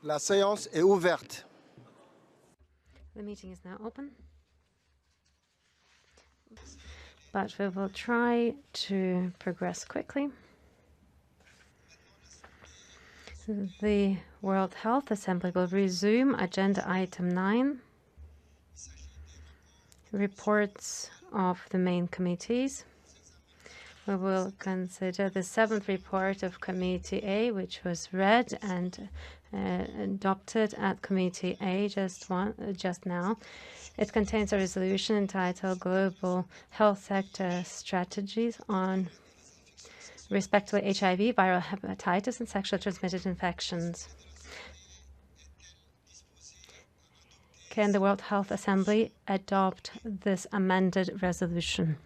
La séance est ouverte. The meeting is now open. But we will try to progress quickly. The World Health Assembly will resume agenda item 9, reports of the main committees. We will consider the 7th report of Committee A, which was read and adopted at Committee A just now. It contains a resolution entitled Global Health Sector Strategies on respectively HIV, viral hepatitis, and sexually transmitted infections. Can the World Health Assembly adopt this amended resolution?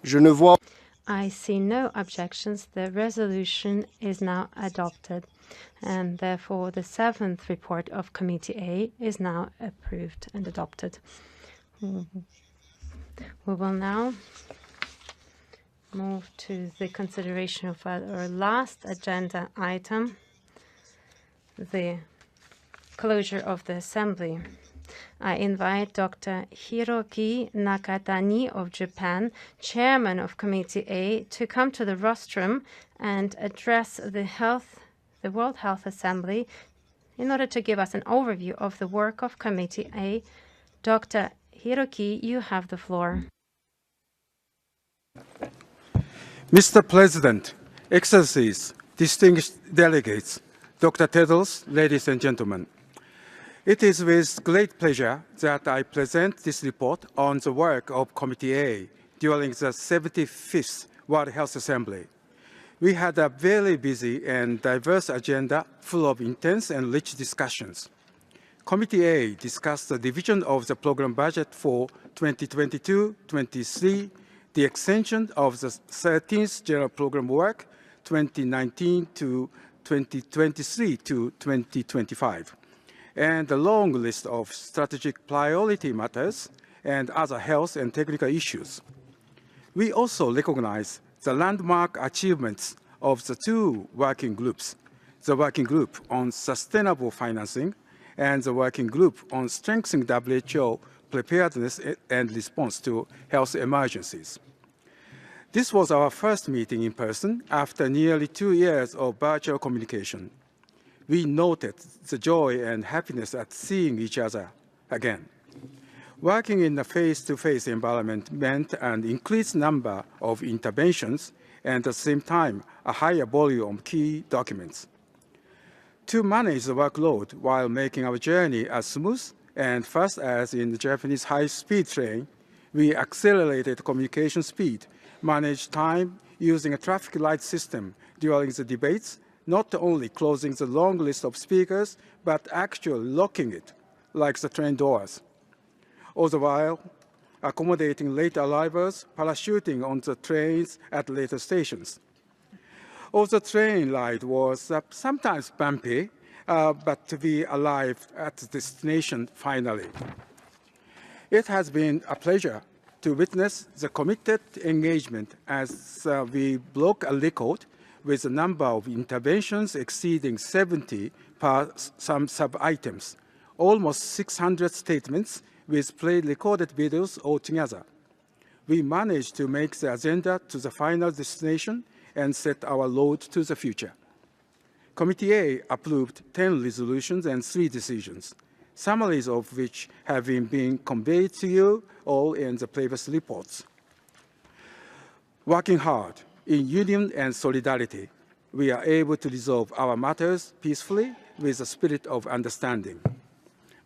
Je ne vois. I see no objections. The resolution is now adopted, and therefore the 7th report of Committee A is now approved and adopted. We will now move to the consideration of our last agenda item, the closure of the Assembly. I invite Dr. Hiroki Nakatani of Japan, Chairman of Committee A, to come to the rostrum and address the World Health Assembly in order to give us an overview of the work of Committee A. Dr. Hiroki, you have the floor. Mr. President, Excellencies, distinguished delegates, Dr. Tedros, ladies and gentlemen, it is with great pleasure that I present this report on the work of Committee A during the 75th World Health Assembly. We had a very busy and diverse agenda full of intense and rich discussions. Committee A discussed the division of the program budget for 2022-23, the extension of the 13th General Program Work 2019 to 2023 to 2025, and a long list of strategic priority matters and other health and technical issues. We also recognize the landmark achievements of the two working groups, the Working Group on Sustainable Financing and the Working Group on Strengthening WHO Preparedness and Response to Health Emergencies. This was our first meeting in person after nearly 2 years of virtual communication. We noted the joy and happiness at seeing each other again. Working in a face-to-face environment meant an increased number of interventions and at the same time a higher volume of key documents. To manage the workload while making our journey as smooth and fast as in the Japanese high-speed train, we accelerated communication speed, managed time using a traffic light system during the debates, not only closing the long list of speakers, but actually locking it, like the train doors. All the while, accommodating late arrivals, parachuting on the trains at later stations. All the train ride was sometimes bumpy, but we arrived at the destination finally. It has been a pleasure to witness the committed engagement as we broke a record with a number of interventions exceeding 70 per some sub-items, almost 600 statements with pre-recorded videos altogether. We managed to make the agenda to the final destination and set our road to the future. Committee A approved 10 resolutions and 3 decisions, summaries of which have been conveyed to you all in the previous reports. Working hard in union and solidarity, we are able to resolve our matters peacefully with a spirit of understanding.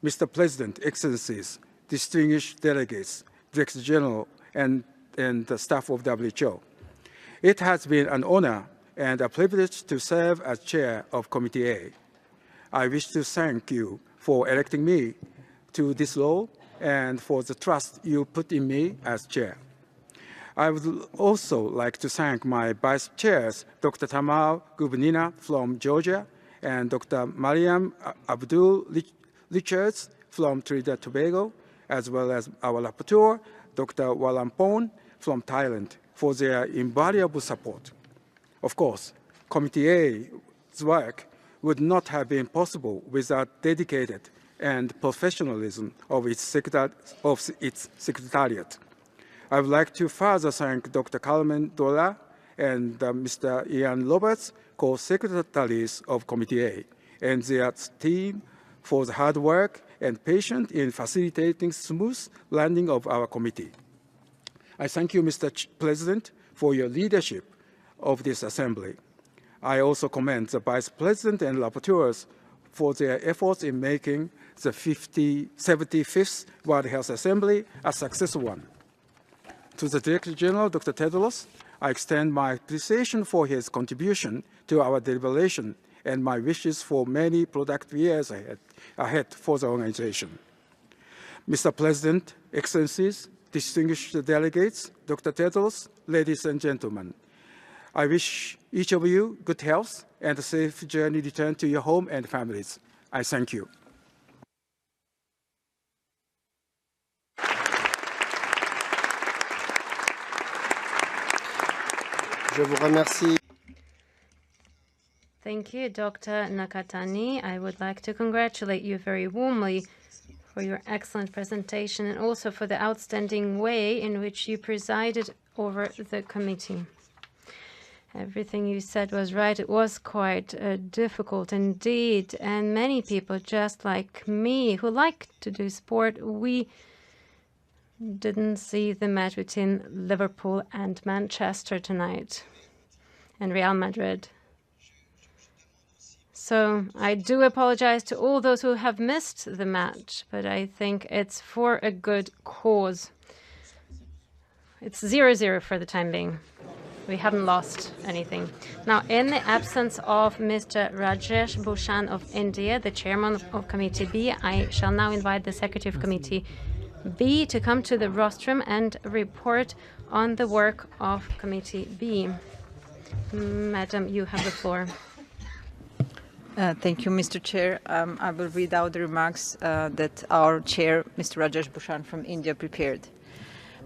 Mr. President, Excellencies, distinguished delegates, Director General, and the staff of WHO, it has been an honor and a privilege to serve as chair of Committee A. I wish to thank you for electing me to this role and for the trust you put in me as chair. I would also like to thank my vice chairs, Dr. Tamar Gubnina from Georgia and Dr. Mariam Abdul Richards from Trinidad and Tobago, as well as our rapporteur, Dr. Walampon from Thailand, for their invaluable support. Of course, Committee A's work would not have been possible without dedicated and professionalism of its secretariat. I would like to further thank Dr. Carmen Dora and Mr. Ian Roberts, co-secretaries of Committee A, and their team for the hard work and patience in facilitating smooth running of our committee. I thank you, Mr. President, for your leadership of this assembly. I also commend the Vice President and rapporteurs for their efforts in making the 75th World Health Assembly a successful one. To the Director General, Dr. Tedros, I extend my appreciation for his contribution to our deliberation and my wishes for many productive years ahead for the organization. Mr. President, Excellencies, distinguished delegates, Dr. Tedros, ladies and gentlemen, I wish each of you good health and a safe journey return to your home and families. I thank you. Je vous remercie. Thank you, Dr. Nakatani. I would like to congratulate you very warmly for your excellent presentation and also for the outstanding way in which you presided over the committee. Everything you said was right. It was quite difficult indeed. And many people, just like me, who like to do sport, we didn't see the match between Liverpool and Manchester tonight and Real Madrid. So I do apologize to all those who have missed the match, but I think it's for a good cause. It's 0-0 for the time being. We haven't lost anything. Now, in the absence of Mr. Rajesh Bhushan of India, the chairman of Committee B, I shall now invite the Secretary of Committee B to come to the rostrum and report on the work of Committee B. Madam, you have the floor. Thank you, Mr. Chair. I will read out the remarks that our chair, Mr. Rajesh Bhushan from India, prepared.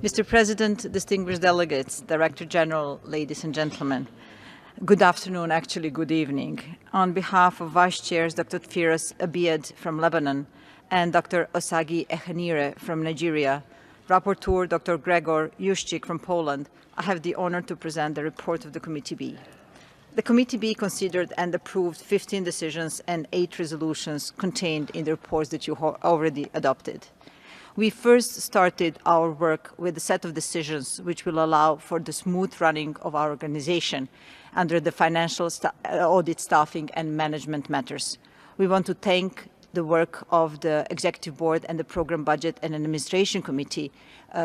Mr. President, distinguished delegates, Director General, ladies and gentlemen, good afternoon, actually good evening. On behalf of Vice Chairs Dr. Firas Abiad from Lebanon and Dr. Osagi Echenire from Nigeria, Rapporteur Dr. Gregor Juszczyk from Poland, I have the honor to present the report of the Committee B. The Committee B considered and approved 15 decisions and 8 resolutions contained in the reports that you already adopted. We first started our work with a set of decisions which will allow for the smooth running of our organization under the financial audit, staffing and management matters. We want to thank the work of the Executive Board and the Programme Budget and Administration Committee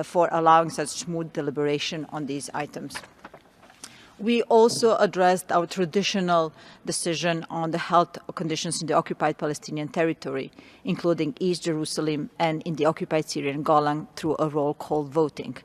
for allowing such smooth deliberation on these items. We also addressed our traditional decision on the health conditions in the occupied Palestinian territory, including East Jerusalem and in the occupied Syrian Golan, through a roll call voting.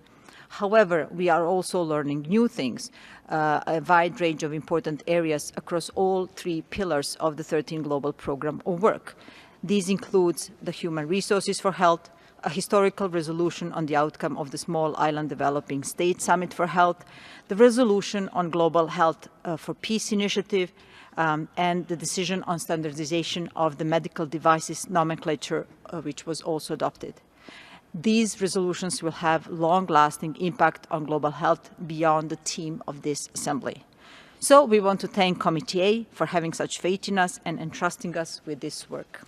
However, we are also learning new things, a wide range of important areas across all 3 pillars of the 13 Global Programme of Work. These include the human resources for health, a historical resolution on the outcome of the Small Island Developing State Summit for Health, the resolution on Global Health for Peace initiative, and the decision on standardization of the medical devices nomenclature, which was also adopted. These resolutions will have long-lasting impact on global health beyond the theme of this Assembly. So we want to thank Committee A for having such faith in us and entrusting us with this work.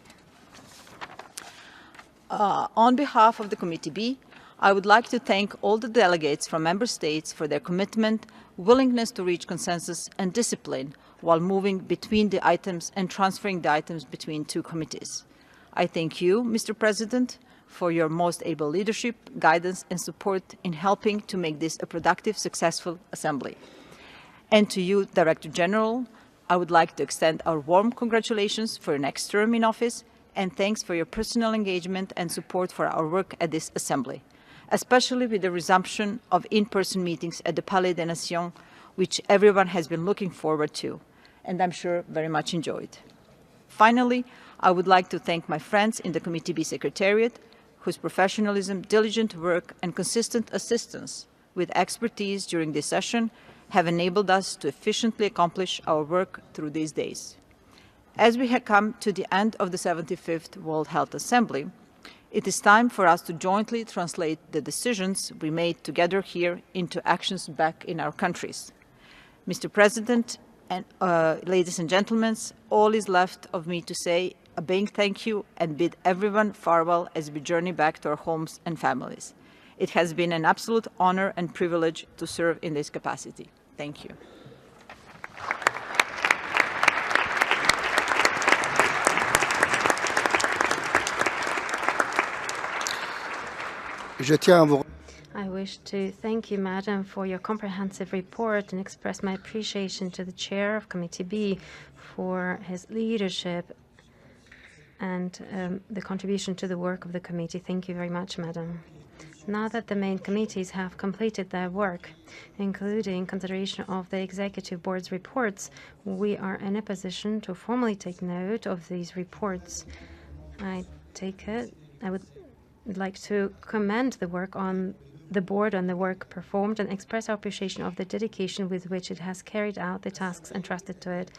On behalf of the Committee B, I would like to thank all the delegates from Member States for their commitment, willingness to reach consensus and discipline while moving between the items and transferring the items between 2 committees. I thank you, Mr. President, for your most able leadership, guidance and support in helping to make this a productive, successful Assembly. And to you, Director General, I would like to extend our warm congratulations for your next term in office and thanks for your personal engagement and support for our work at this Assembly. especially with the resumption of in-person meetings at the Palais des Nations, which everyone has been looking forward to, and I'm sure very much enjoyed. Finally, I would like to thank my friends in the Committee B Secretariat, whose professionalism, diligent work, and consistent assistance with expertise during this session have enabled us to efficiently accomplish our work through these days. As we have come to the end of the 75th World Health Assembly, it is time for us to jointly translate the decisions we made together here into actions back in our countries. Mr. President, and ladies and gentlemen, all is left of me to say a big thank you and bid everyone farewell as we journey back to our homes and families. It has been an absolute honor and privilege to serve in this capacity. Thank you. Je tiens à vous I wish to thank you, Madam, for your comprehensive report and express my appreciation to the Chair of Committee B for his leadership and the contribution to the work of the committee. Thank you very much, Madam. Now that the main committees have completed their work, including consideration of the Executive Board's reports, we are in a position to formally take note of these reports. I would like to commend the work on the board on the work performed and express our appreciation of the dedication with which it has carried out the tasks entrusted to it.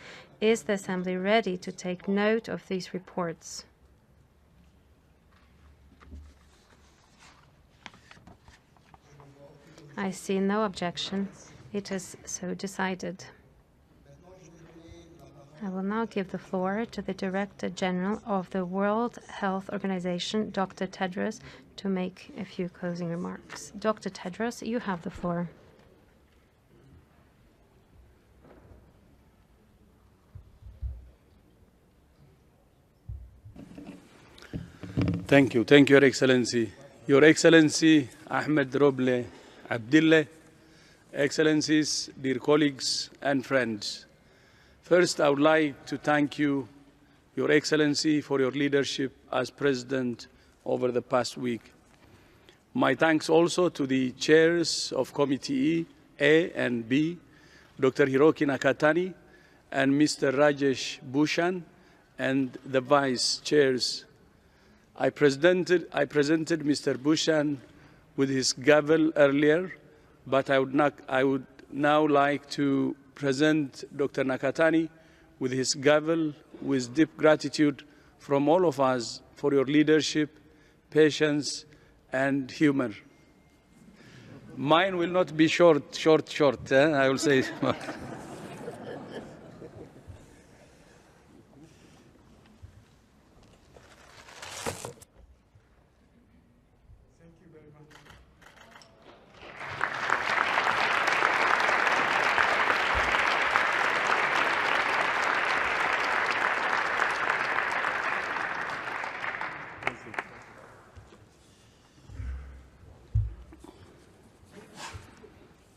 Is the Assembly ready to take note of these reports? I see no objection. It is so decided. I will now give the floor to the Director General of the World Health Organization, Dr. Tedros, to make a few closing remarks. Dr. Tedros, you have the floor. Thank you, Your Excellency. Your Excellency Ahmed Roble Abdillah, Excellencies, dear colleagues and friends. First, I would like to thank you, Your Excellency, for your leadership as President over the past week. My thanks also to the chairs of Committee E, A and B, Dr. Hiroki Nakatani and Mr. Rajesh Bhushan, and the vice chairs. I presented Mr. Bhushan with his gavel earlier, but I would now like to present Dr. Nakatani with his gavel with deep gratitude from all of us for your leadership, patience, and humor. Mine will not be short. I will say.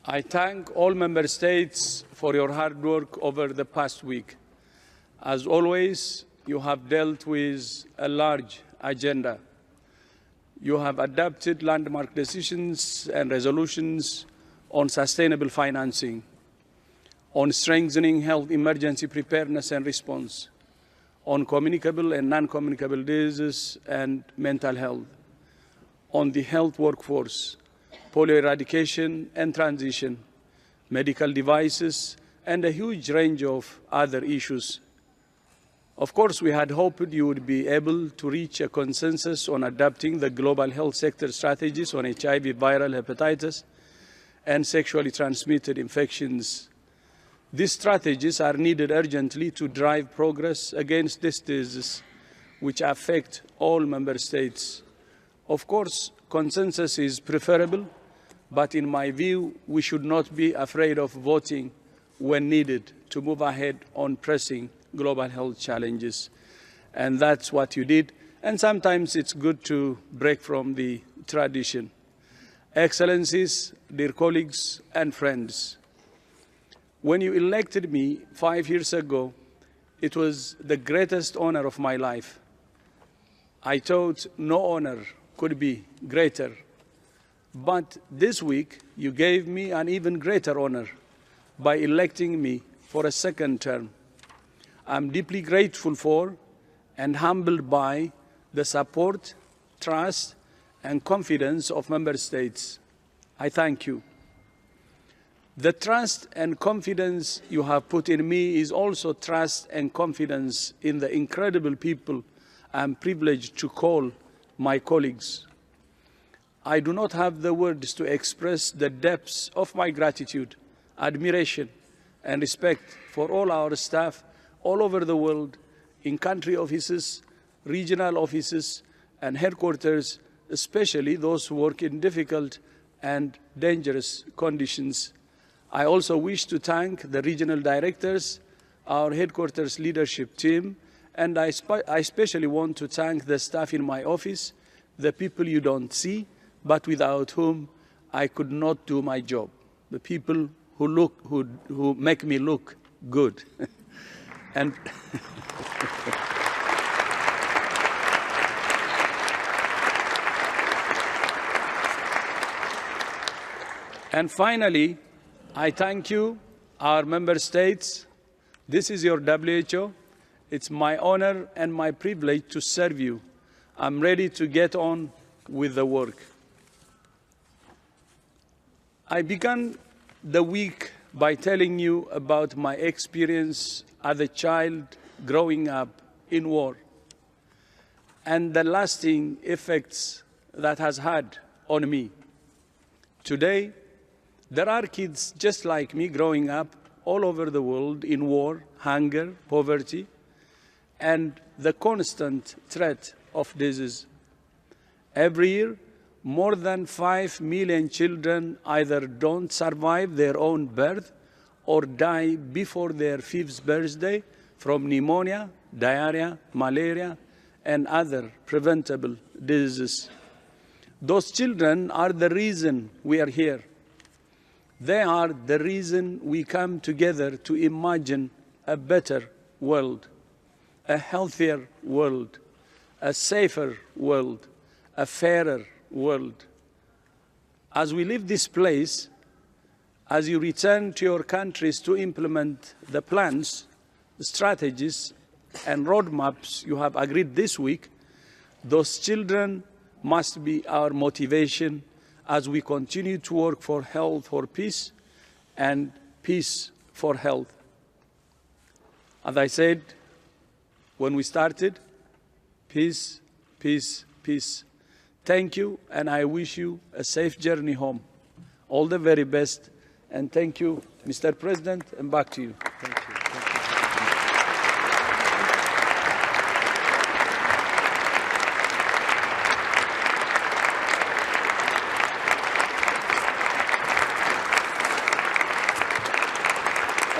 I thank all Member States for your hard work over the past week. As always, you have dealt with a large agenda. You have adopted landmark decisions and resolutions on sustainable financing, on strengthening health emergency preparedness and response, on communicable and non-communicable diseases and mental health, on the health workforce, polio eradication and transition, medical devices, and a huge range of other issues. Of course, we had hoped you would be able to reach a consensus on adopting the global health sector strategies on HIV, viral hepatitis, and sexually transmitted infections. These strategies are needed urgently to drive progress against these diseases, which affect all Member States. Of course, consensus is preferable, but in my view, we should not be afraid of voting when needed to move ahead on pressing global health challenges. And that's what you did. And sometimes it's good to break from the tradition. Excellencies, dear colleagues and friends, when you elected me 5 years ago, it was the greatest honor of my life. I thought no honor could be greater But this week, you gave me an even greater honor by electing me for a second term. I'm deeply grateful for and humbled by the support, trust, and confidence of member states. I thank you. The trust and confidence you have put in me is also trust and confidence in the incredible people I'm privileged to call my colleagues. I do not have the words to express the depths of my gratitude, admiration, and respect for all our staff all over the world, in country offices, regional offices, and headquarters, especially those who work in difficult and dangerous conditions. I also wish to thank the regional directors, our headquarters leadership team, and I especially want to thank the staff in my office, the people you don't see, but without whom I could not do my job, the people who make me look good. And and finally, I thank you, our member states. This is your WHO. It's my honor and my privilege to serve you. I'm ready to get on with the work. I began the week by telling you about my experience as a child growing up in war and the lasting effects that has had on me. Today, there are kids just like me growing up all over the world in war, hunger, poverty, and the constant threat of disease. Every year, more than 5 million children either don't survive their own birth or die before their 5th birthday from pneumonia, diarrhea, malaria, and other preventable diseases. Those children are the reason we are here. They are the reason we come together to imagine a better world, a healthier world, a safer world, a fairer world. As we leave this place, as you return to your countries to implement the plans, strategies, and roadmaps you have agreed this week, those children must be our motivation as we continue to work for health for peace and peace for health. As I said when we started, peace, peace, peace. Thank you, and I wish you a safe journey home. All the very best, and thank you, Mr. President, and back to you. Thank you.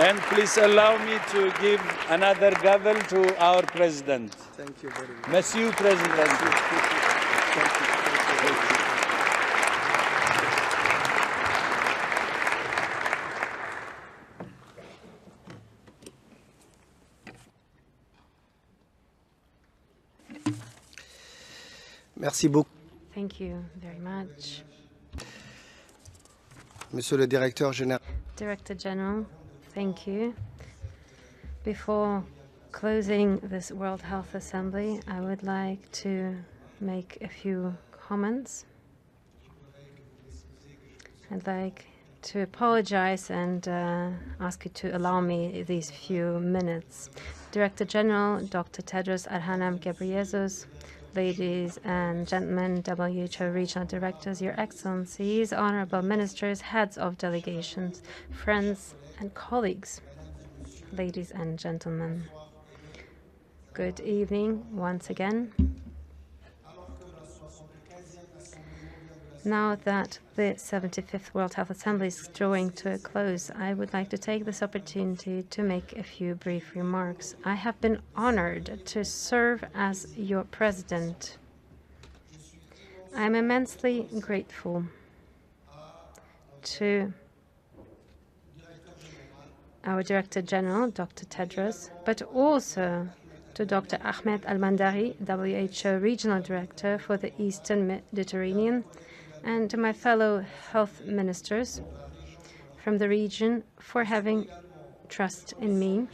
And please allow me to give another gavel to our President. Thank you very much. Monsieur President. Thank you. Merci beaucoup, Thank you very much. Monsieur le Directeur Général. Director General, thank you. Before closing this World Health Assembly, I would like to make a few comments. I'd like to apologize and ask you to allow me these few minutes. Director General Dr. Tedros Adhanom Ghebreyesus, ladies and gentlemen, WHO regional directors, Your Excellencies, honorable ministers, heads of delegations, friends and colleagues, ladies and gentlemen. Good evening once again. Now that the 75th World Health Assembly is drawing to a close, I would like to take this opportunity to make a few brief remarks. I have been honored to serve as your president. I am immensely grateful to our Director General, Dr. Tedros, but also to Dr. Ahmed Al-Mandari, WHO Regional Director for the Eastern Mediterranean, and to my fellow health ministers from the region for having trust in me.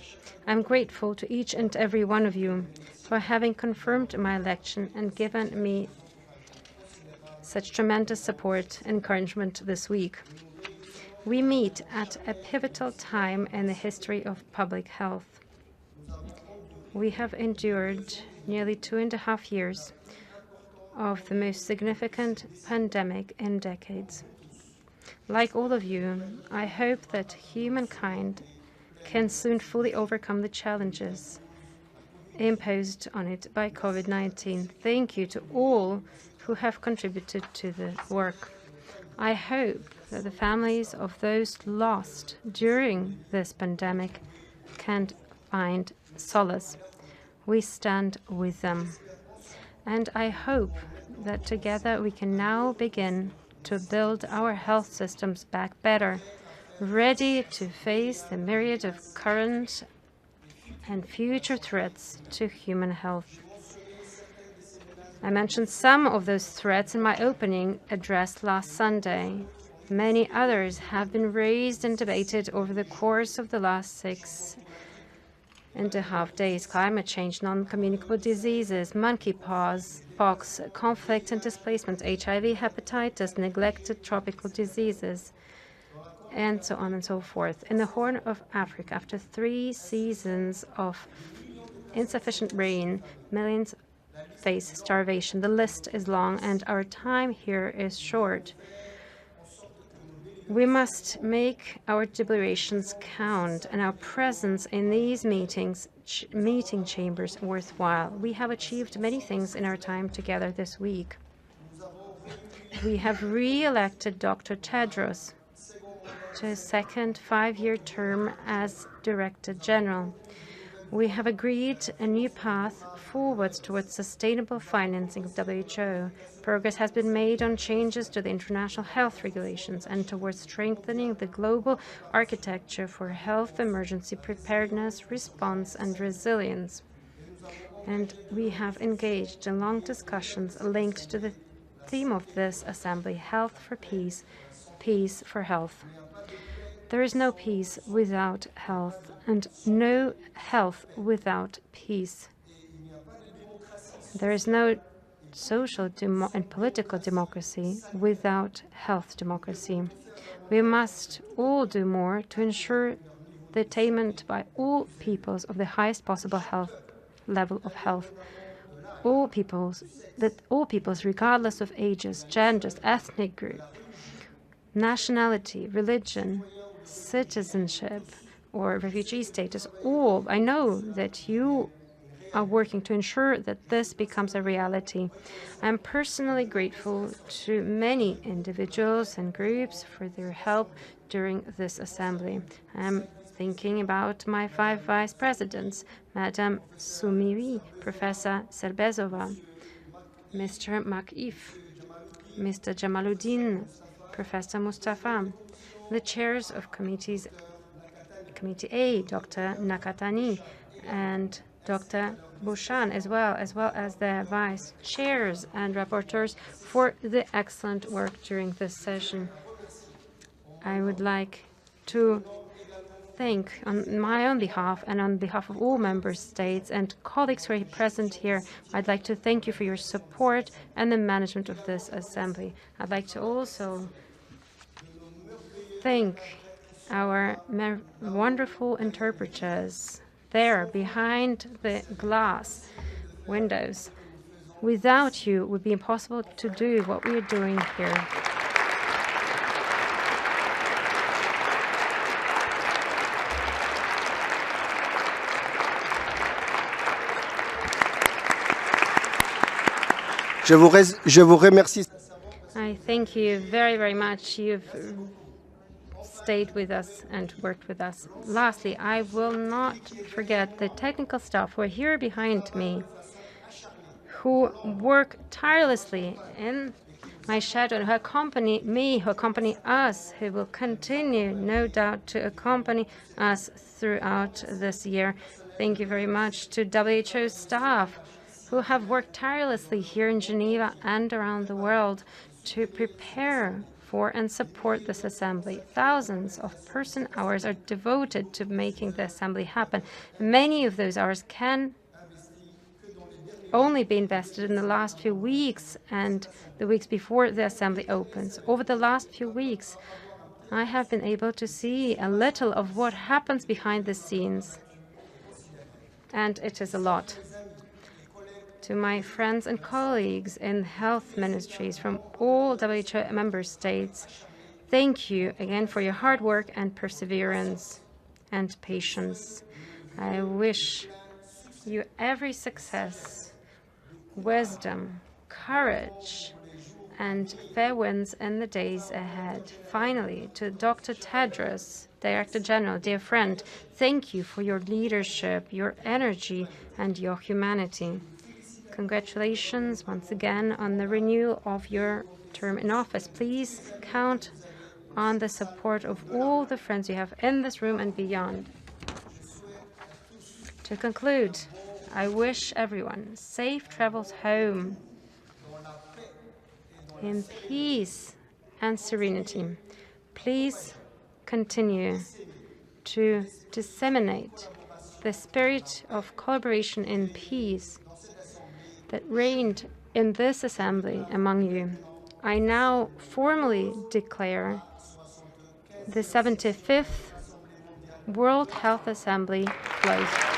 I'm grateful to each and every one of you for having confirmed my election and given me such tremendous support and encouragement this week. We meet at a pivotal time in the history of public health. We have endured nearly 2.5 years of the most significant pandemic in decades. Like all of you, I hope that humankind can soon fully overcome the challenges imposed on it by COVID-19. Thank you to all who have contributed to the work. I hope that the families of those lost during this pandemic can find solace. We stand with them. And I hope that together we can now begin to build our health systems back better, ready to face the myriad of current and future threats to human health. I mentioned some of those threats in my opening address last Sunday. Many others have been raised and debated over the course of the last 6.5 days. Climate change, non-communicable diseases, monkeypox, conflict and displacement, HIV, hepatitis, neglected tropical diseases, and so on and so forth. In the Horn of Africa, after 3 seasons of insufficient rain, millions face starvation. The list is long and our time here is short. We must make our deliberations count and our presence in these meeting chambers worthwhile. We have achieved many things in our time together this week. We have re-elected Dr. Tedros to his second 5-year term as Director General. We have agreed a new path forwards towards sustainable financing of WHO. Progress has been made on changes to the international health regulations and towards strengthening the global architecture for health emergency preparedness, response, and resilience. And we have engaged in long discussions linked to the theme of this assembly, Health for Peace, Peace for Health. There is no peace without health, and no health without peace. There is no social and political democracy without health democracy. We must all do more to ensure the attainment by all peoples of the highest possible level of health. All peoples, regardless of ages, genders, ethnic group, nationality, religion, citizenship, or refugee status, all. I know that you are working to ensure that this becomes a reality. I'm personally grateful to many individuals and groups for their help during this assembly. I'm thinking about my 5 vice presidents, Madam Soumiri, Professor Serbezova, Mr. Makif, Mr. Jamaluddin, Professor Mustafa, the chairs of committees, Committee A, Dr. Nakatani, and Dr. Bhushan, as well as their vice chairs and rapporteurs for the excellent work during this session. I would like to thank, on my own behalf and on behalf of all member states and colleagues who are present here, I'd like to thank you for your support and the management of this assembly. I'd like to also thank our wonderful interpreters there behind the glass windows. Without you, it would be impossible to do what we are doing here. Je vous remercie. I thank you very, very much. You've stayed with us and worked with us. Lastly, I will not forget the technical staff who are here behind me, who work tirelessly in my shadow, who accompany me, who accompany us, who will continue, no doubt, to accompany us throughout this year. Thank you very much to WHO staff who have worked tirelessly here in Geneva and around the world to prepare for and support this assembly. Thousands of person-hours are devoted to making the assembly happen. Many of those hours can only be invested in the last few weeks and the weeks before the assembly opens. Over the last few weeks, I have been able to see a little of what happens behind the scenes, and it is a lot. To my friends and colleagues in health ministries from all WHO member states, thank you again for your hard work and perseverance and patience. I wish you every success, wisdom, courage, and fair winds in the days ahead. Finally, to Dr. Tedros, Director General, dear friend, thank you for your leadership, your energy, and your humanity. Congratulations once again on the renewal of your term in office. Please count on the support of all the friends you have in this room and beyond. To conclude, I wish everyone safe travels home in peace and serenity. Please continue to disseminate the spirit of collaboration and peace that reigned in this assembly among you. I now formally declare the 75th World Health Assembly closed.